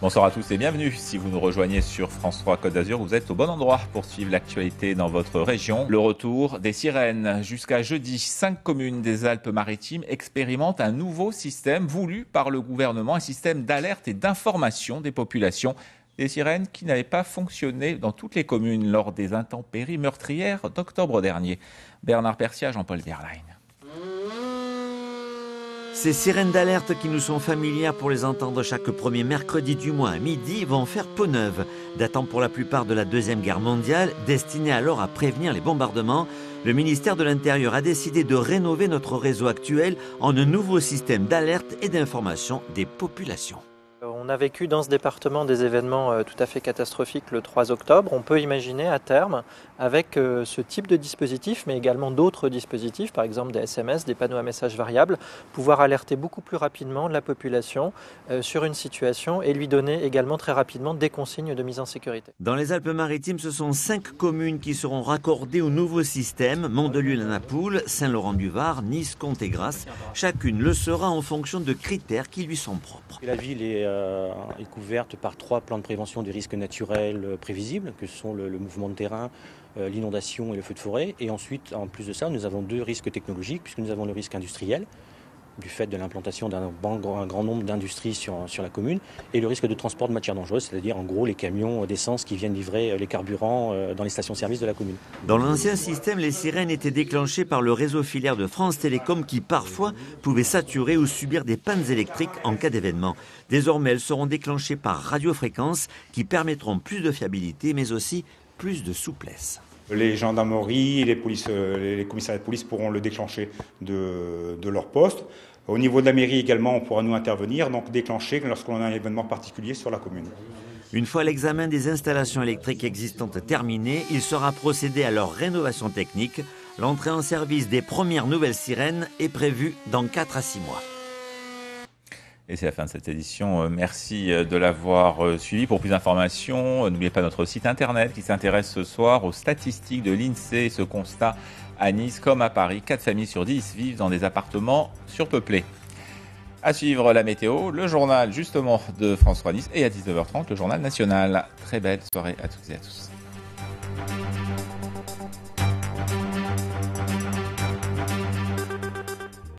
Bonsoir à tous et bienvenue. Si vous nous rejoignez sur France 3 Côte d'Azur, vous êtes au bon endroit pour suivre l'actualité dans votre région. Le retour des sirènes. Jusqu'à jeudi, 5 communes des Alpes-Maritimes expérimentent un nouveau système voulu par le gouvernement, un système d'alerte et d'information des populations. Des sirènes qui n'avaient pas fonctionné dans toutes les communes lors des intempéries meurtrières d'octobre dernier. Bernard Persia, Jean-Paul Verlaine. Ces sirènes d'alerte qui nous sont familières pour les entendre chaque premier mercredi du mois à midi vont faire peau neuve. Datant pour la plupart de la Deuxième Guerre mondiale, destinées alors à prévenir les bombardements, le ministère de l'Intérieur a décidé de rénover notre réseau actuel en un nouveau système d'alerte et d'information des populations. On a vécu dans ce département des événements tout à fait catastrophiques le 3 octobre. On peut imaginer à terme, avec ce type de dispositif, mais également d'autres dispositifs, par exemple des SMS, des panneaux à messages variables, pouvoir alerter beaucoup plus rapidement la population sur une situation et lui donner également très rapidement des consignes de mise en sécurité. Dans les Alpes-Maritimes, ce sont 5 communes qui seront raccordées au nouveau système, Mandelieu-la-Napoule, Saint-Laurent-du-Var, Nice, Comte et Grasse. Chacune le sera en fonction de critères qui lui sont propres. La ville est couverte par 3 plans de prévention des risques naturels prévisibles, que sont le mouvement de terrain, l'inondation et le feu de forêt. Et ensuite, en plus de ça, nous avons 2 risques technologiques, puisque nous avons le risque industriel, du fait de l'implantation d'un grand nombre d'industries sur la commune, et le risque de transport de matières dangereuses, c'est-à-dire en gros les camions d'essence qui viennent livrer les carburants dans les stations-service de la commune. Dans l'ancien système, les sirènes étaient déclenchées par le réseau filaire de France Télécom qui parfois pouvait saturer ou subir des pannes électriques en cas d'événement. Désormais, elles seront déclenchées par radiofréquence qui permettront plus de fiabilité mais aussi plus de souplesse. Les gendarmeries, les commissariats de police pourront le déclencher de leur poste. Au niveau de la mairie également, on pourra nous intervenir, donc déclencher lorsqu'on a un événement particulier sur la commune. Une fois l'examen des installations électriques existantes terminé, il sera procédé à leur rénovation technique. L'entrée en service des premières nouvelles sirènes est prévue dans 4 à 6 mois. Et c'est la fin de cette édition. Merci de l'avoir suivi. Pour plus d'informations, n'oubliez pas notre site internet qui s'intéresse ce soir aux statistiques de l'INSEE. Ce constat à Nice comme à Paris, 4 familles sur 10 vivent dans des appartements surpeuplés. À suivre la météo, le journal justement de France 3 Nice et à 19h30, le journal national. Très belle soirée à toutes et à tous.